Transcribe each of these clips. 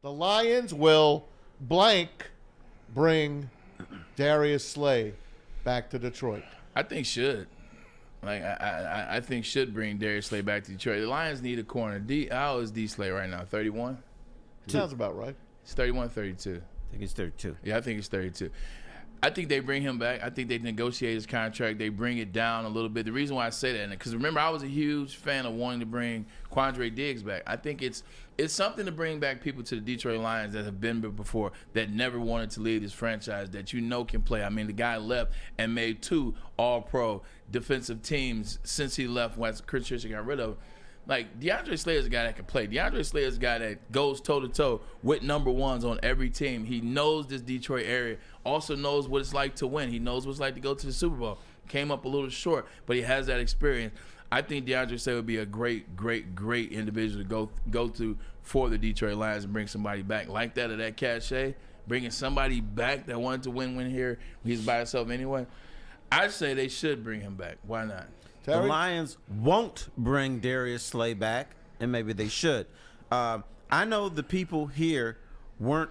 The Lions will blank bring Darius Slay back to Detroit. I think should. I think should bring Darius Slay back to Detroit. The Lions need a corner. How is D Slay right now? 31? Sounds about right. It's 31, 32. I think it's 32. Yeah, I think it's 32. I think they bring him back. I think they negotiate his contract. They bring it down a little bit. The reason why I say that, because remember, I was a huge fan of wanting to bring Quandre Diggs back. I think it's something to bring back people to the Detroit Lions that have been before, that never wanted to leave this franchise, that can play. I mean, the guy left and made 2 All-Pro defensive teams since he left once Chris Christian got rid of him. Like, DeAndre Slayer is a guy that can play. DeAndre Slayer is a guy that goes toe-to-toe with number ones on every team. He knows this Detroit area, also knows what it's like to win. He knows what it's like to go to the Super Bowl. Came up a little short, but he has that experience. I think DeAndre Slayer would be a great individual to go to for the Detroit Lions and bring somebody back like that, or that cachet, bringing somebody back that wanted to win here. He's by himself anyway. I say they should bring him back. Why not? The Lions won't bring Darius Slay back, and maybe they should. I know the people here weren't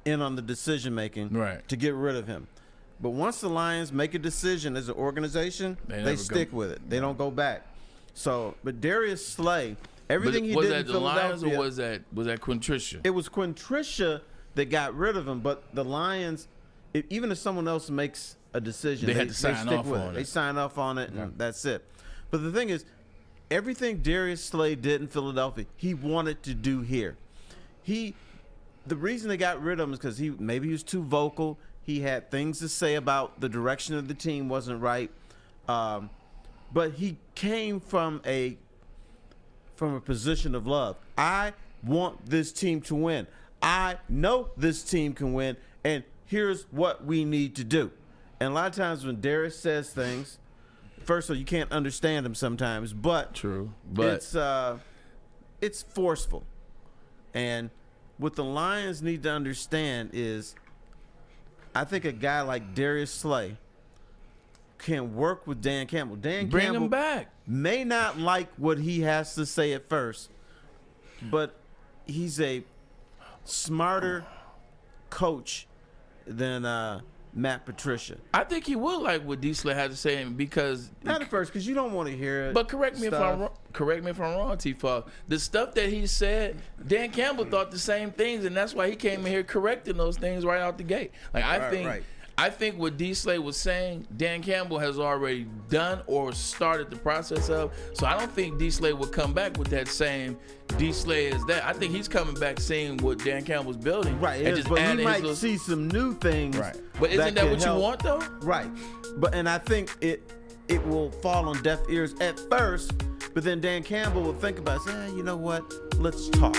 in on the decision-making to get rid of him. But once the Lions make a decision as an organization, they stick with it. They don't go back. So, but Darius Slay, everything he did in Philadelphia. Was that the Lions, or was that Quintricia? It was Quintricia that got rid of him, but the Lions, even if someone else makes a decision, they had to sign off on it. They sign off on it, and that's it. But the thing is, everything Darius Slay did in Philadelphia, he wanted to do here. The reason they got rid of him is because maybe he was too vocal. He had things to say about the direction of the team wasn't right. But he came from a position of love. I want this team to win. I know this team can win, and here's what we need to do. And a lot of times when Darius says things, first of all, you can't understand him sometimes, but it's forceful. And what the Lions need to understand is, I think a guy like Darius Slay can work with Dan Campbell. Bring him back. May not like what he has to say at first, but he's a smarter coach than Matt Patricia. I think he would like what D. Slay had to say, because not at first, because you don't want to hear it. But correct me if I'm wrong, T-Fall. The stuff that he said, Dan Campbell thought the same things, and that's why he came in here correcting those things right out the gate. Like I think what D. Slay was saying, Dan Campbell has already done or started the process of. So I don't think D. Slay would come back with that same D. Slay as that. I think he's coming back seeing what Dan Campbell's building. Right, and just but he might see some new things. Right. But isn't that what you want, though? Right. And I think it will fall on deaf ears at first, but then Dan Campbell will think about it, say, you know what, let's talk.